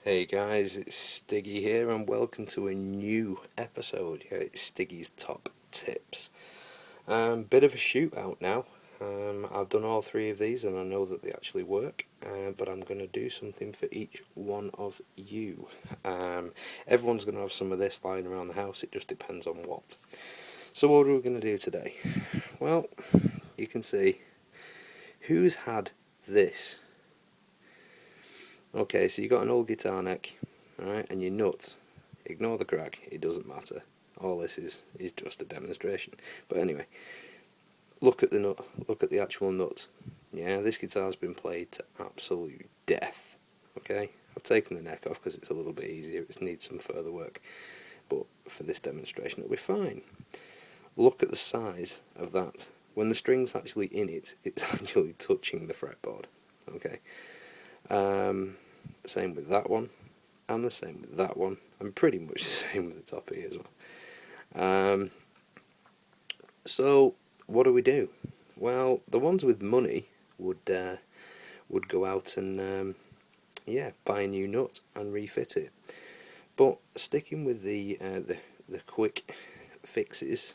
Hey guys, it's Stiggy here and welcome to a new episode here at Stiggy's Top Tips. Bit of a shootout now. I've done all three of these and I know that they actually work, but I'm going to do something for each one of you. Everyone's going to have some of this lying around the house, it just depends on what. So what are we going to do today? Well, you can see who's had this. Okay, so you got an old guitar neck, alright, and your nuts. Ignore the crack, it doesn't matter. All this is just a demonstration. But anyway, look at the nut, look at the actual nut. Yeah, this guitar's been played to absolute death. Okay, I've taken the neck off because it's a little bit easier, it needs some further work. But for this demonstration it'll be fine. Look at the size of that. When the string's actually in it, it's actually touching the fretboard. Okay. Same with that one, and the same with that one, and pretty much the same with the top here as well. So what do we do? Well, the ones with money would go out and buy a new nut and refit it. But sticking with the quick fixes,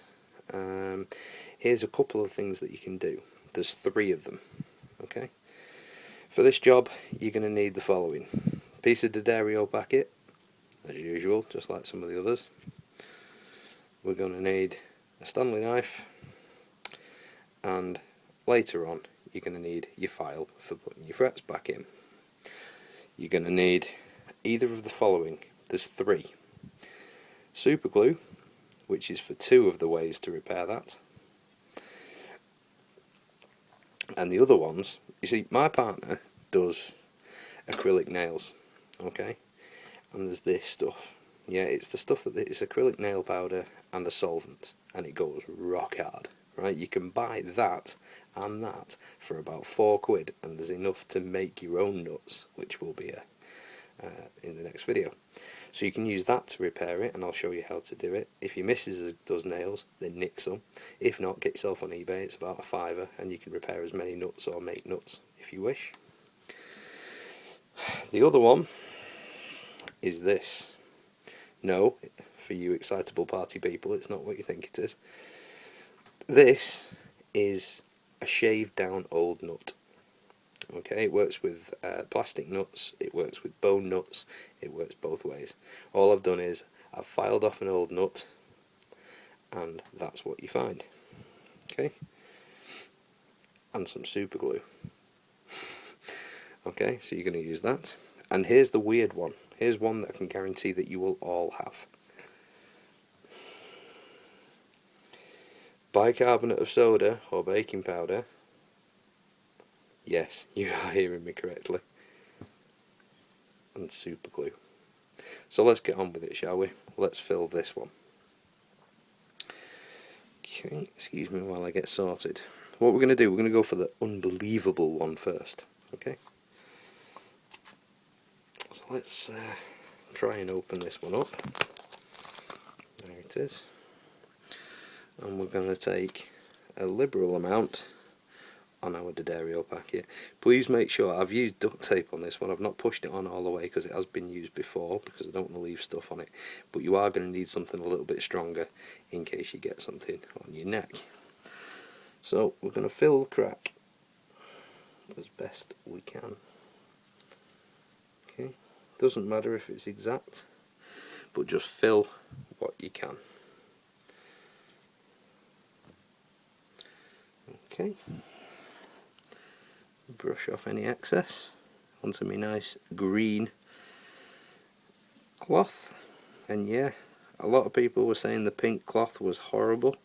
here's a couple of things that you can do. There's three of them. Okay. For this job, you're going to need the following. Piece of D'Addario packet, as usual, just like some of the others. We're going to need a Stanley knife, and later on, you're going to need your file for putting your frets back in. You're going to need either of the following. There's three. Super glue, which is for two of the ways to repair that. And the other ones, you see, my partner does acrylic nails, okay, and there's this stuff. Yeah, it's the stuff that it's acrylic nail powder and a solvent, and it goes rock hard, right? You can buy that and that for about £4, and there's enough to make your own nuts, which will be in the next video. So you can use that to repair it, and I'll show you how to do it. If your missus does nails, then nick some. If not, get yourself on eBay, it's about £5, and you can repair as many nuts or make nuts if you wish. The other one is this. No, for you excitable party people, it's not what you think it is. This is a shaved down old nut. Okay, it works with plastic nuts, it works with bone nuts, it works both ways. All I've done is I've filed off an old nut, and that's what you find. Okay, and some super glue. Okay, so you're going to use that. And here's the weird one. Here's one that I can guarantee that you will all have. Bicarbonate of soda or baking powder. Yes, you are hearing me correctly. And super glue. So let's get on with it, shall we? Let's fill this one. Okay, excuse me while I get sorted. What we're going to do, we're going to go for the unbelievable one first. Okay? So let's try and open this one up. There it is. And we're going to take a liberal amount on our D'Addario packet. Please make sure, I've used duct tape on this one, I've not pushed it on all the way because it has been used before, because I don't want to leave stuff on it, but you are going to need something a little bit stronger in case you get something on your neck. So we're going to fill the crack as best we can. Okay, doesn't matter if it's exact, but just fill what you can. Okay, brush off any excess onto my nice green cloth. And yeah, a lot of people were saying the pink cloth was horrible,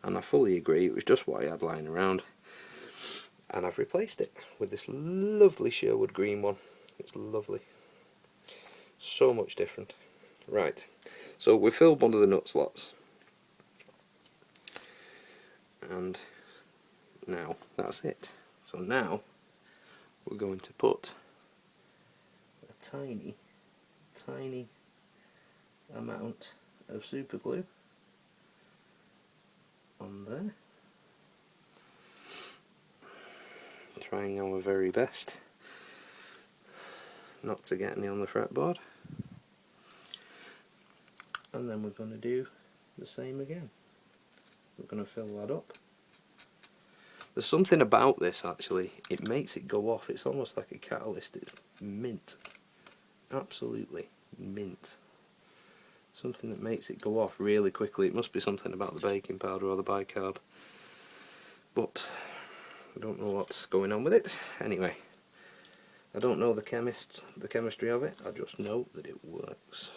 and I fully agree, it was just what I had lying around. And I've replaced it with this lovely Sherwood green one. It's lovely. So much different. Right, so we filled one of the nut slots. And now that's it. So now we're going to put a tiny amount of super glue on there. Trying our very best not to get any on the fretboard. and then we're going to do the same again. We're going to fill that up. There's something about this actually, it makes it go off. It's almost like a catalyst. It's mint, absolutely mint. Something that makes it go off really quickly. It must be something about the baking powder or the bicarb, but I don't know what's going on with it. Anyway, I don't know the chemistry of it, I just know that it works.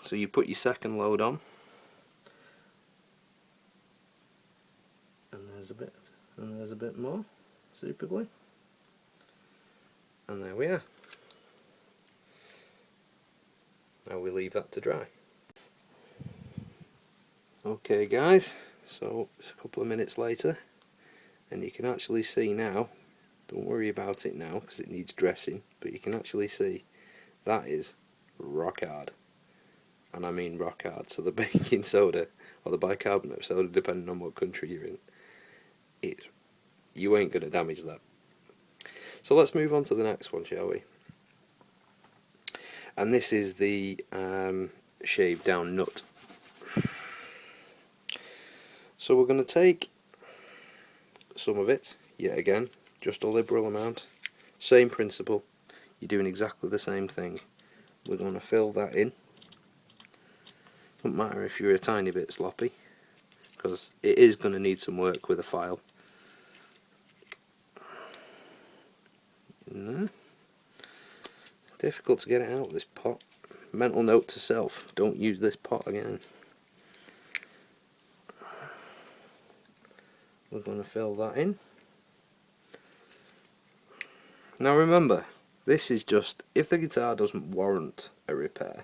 So you put your second load on, and there's a bit more super glue, and there we are. Now we leave that to dry. Okay guys, so it's a couple of minutes later, and you can actually see now, don't worry about it now because it needs dressing, but you can actually see that is rock hard. And I mean rock hard. So the baking soda, or the bicarbonate soda, depending on what country you're in, you ain't going to damage that. So let's move on to the next one, shall we? And this is the shaved down nut. So we're going to take some of it, yet again, just a liberal amount. Same principle, you're doing exactly the same thing. We're going to fill that in. Doesn't matter if you're a tiny bit sloppy, because it is going to need some work with a file. In there. Difficult to get it out of this pot. Mental note to self, don't use this pot again. We're going to fill that in. Now remember, this is just if the guitar doesn't warrant a repair.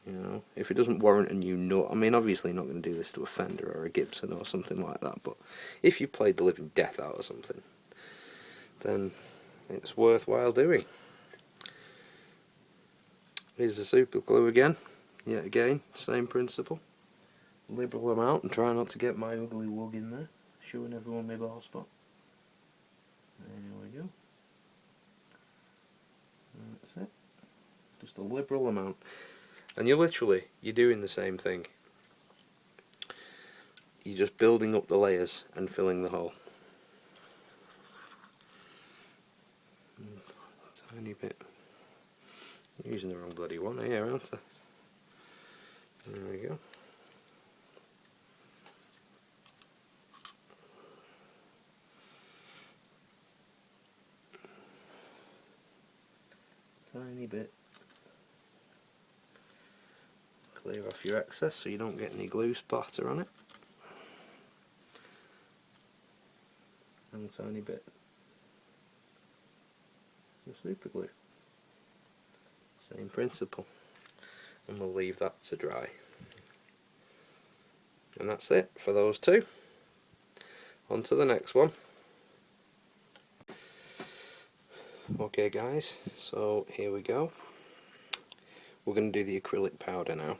You know, if it doesn't warrant a new nut, I mean obviously you're not going to do this to a Fender or a Gibson or something like that, but if you played the living death out of something, then it's worthwhile doing. Here's the super glue again, yet again, same principle. Liberal amount, and try not to get my ugly wug in there, showing everyone my bald spot. There we go. And that's it. Just a liberal amount. And you're doing the same thing. You're just building up the layers and filling the hole. A tiny bit. I'm using the wrong bloody one here, aren't I? There we go. Tiny bit. Clear off your excess so you don't get any glue splatter on it. And a tiny bit of super glue. Same principle. And we'll leave that to dry. And that's it for those two. On to the next one. Okay guys, so here we go. We're going to do the acrylic powder now.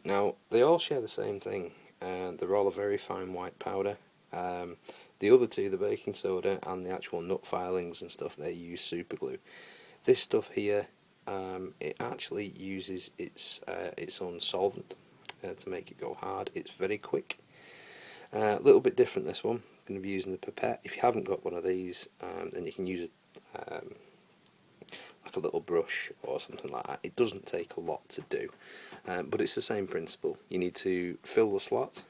Now, they all share the same thing, and they're all a very fine white powder. The other two, the baking soda and the actual nut filings and stuff, they use super glue. This stuff here, it actually uses its own solvent to make it go hard. It's very quick. A little bit different this one. I'm going to be using the pipette. If you haven't got one of these, then you can use like a little brush or something like that. It doesn't take a lot to do, but it's the same principle. You need to fill the slot.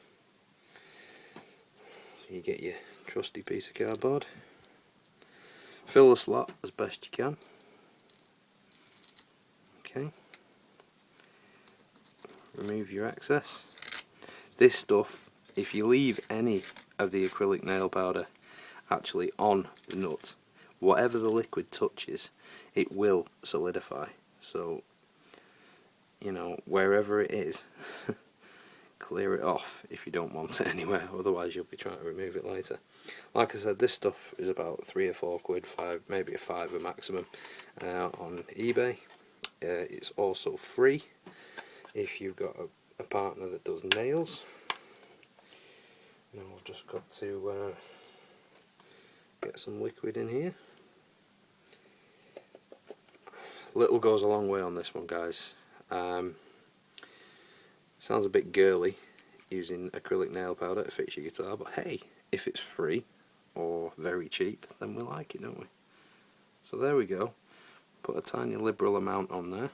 So you get your trusty piece of cardboard, fill the slot as best you can. Okay, remove your excess. This stuff, if you leave any of the acrylic nail powder actually on the nut, whatever the liquid touches, it will solidify. So, you know, wherever it is, clear it off if you don't want it anywhere, otherwise you'll be trying to remove it later. Like I said, this stuff is about £3 or £4, maybe a £5 maximum on eBay. It's also free if you've got a partner that does nails. Now I've just got to get some liquid in here. little goes a long way on this one, guys. Sounds a bit girly using acrylic nail powder to fix your guitar, but hey, if it's free or very cheap, then we like it, don't we? So there we go. Put a tiny liberal amount on there.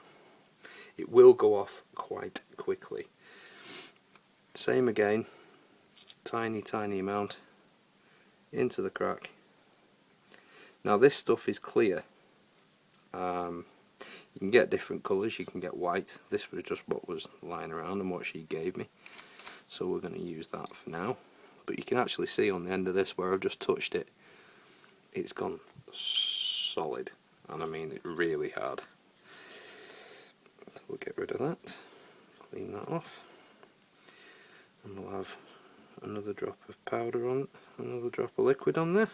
It will go off quite quickly. Same again, tiny amount into the crack. Now this stuff is clear. You can get different colours, you can get white. This was just what was lying around and what she gave me. So we're going to use that for now. But you can actually see on the end of this where I've just touched it, it's gone solid. And I mean it really hard. So we'll get rid of that, clean that off. And we'll have another drop of powder on, another drop of liquid on there.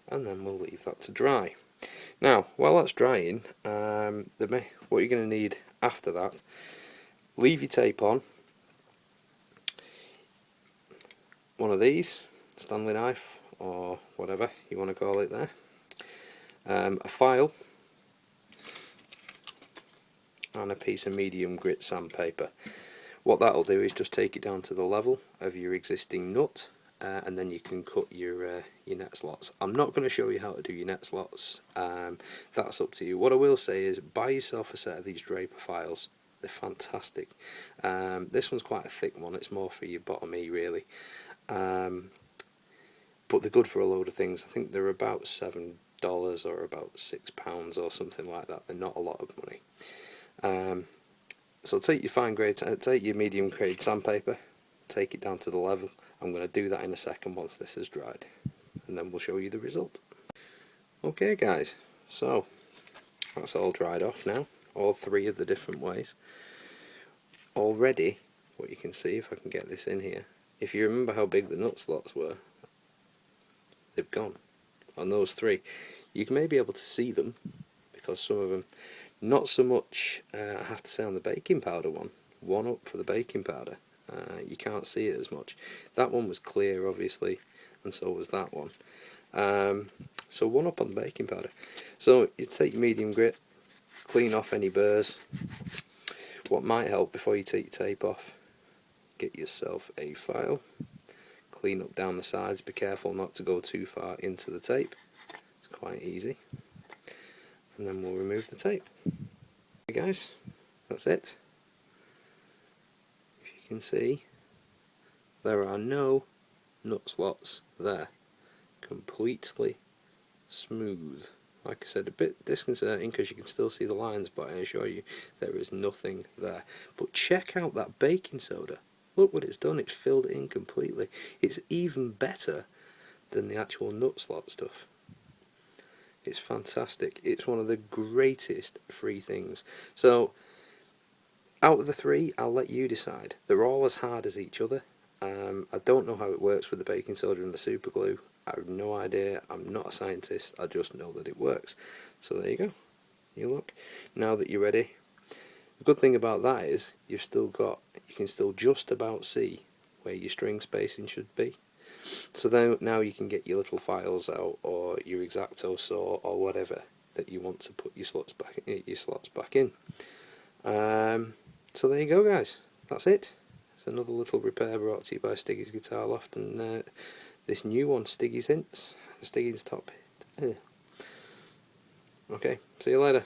And then we'll leave that to dry. Now, while that's drying, what you're going to need after that, leave your tape on, one of these, Stanley knife or whatever you want to call it there, a file, and a piece of medium grit sandpaper. What that'll do is just take it down to the level of your existing nut, and then you can cut your net slots. I'm not going to show you how to do your net slots, that's up to you. What I will say is buy yourself a set of these Draper files. They're fantastic. This one's quite a thick one, it's more for your bottom E really, but they're good for a load of things. I think they're about $7 or about £6 or something like that. They're not a lot of money. So take your medium grade sandpaper, take it down to the level. I'm going to do that in a second once this is dried, and then we'll show you the result. Okay guys, so that's all dried off now, all three of the different ways. Already, what you can see, if I can get this in here, if you remember how big the nut slots were, they've gone on those three. You may be able to see them, because some of them, not so much, I have to say on the baking powder one up for the baking powder. You can't see it as much. That one was clear obviously, and so was that one. So one up on the baking powder. So you take your medium grit, clean off any burrs. What might help before you take your tape off, get yourself a file, clean up down the sides, be careful not to go too far into the tape, it's quite easy, and then we'll remove the tape. Okay guys, that's it. You can see there are no nut slots there, completely smooth. Like I said, a bit disconcerting because you can still see the lines, but I assure you there is nothing there. But check out that baking soda, look what it's done, it's filled it in completely. It's even better than the actual nut slot stuff. It's fantastic, it's one of the greatest free things. So out of the three, I'll let you decide. They're all as hard as each other. I don't know how it works with the baking soda and the super glue. I have no idea. I'm not a scientist. I just know that it works. So there you go. You look. Now that you're ready, the good thing about that is you can still just about see where your string spacing should be. So then now you can get your little files out, or your X-Acto saw, or whatever that you want to put your slots back in. So there you go guys, that's it. It's another little repair brought to you by Stiggy's Guitar Loft, and this new one, Stiggy's Hints, Stiggy's Top Hit. Okay, see you later.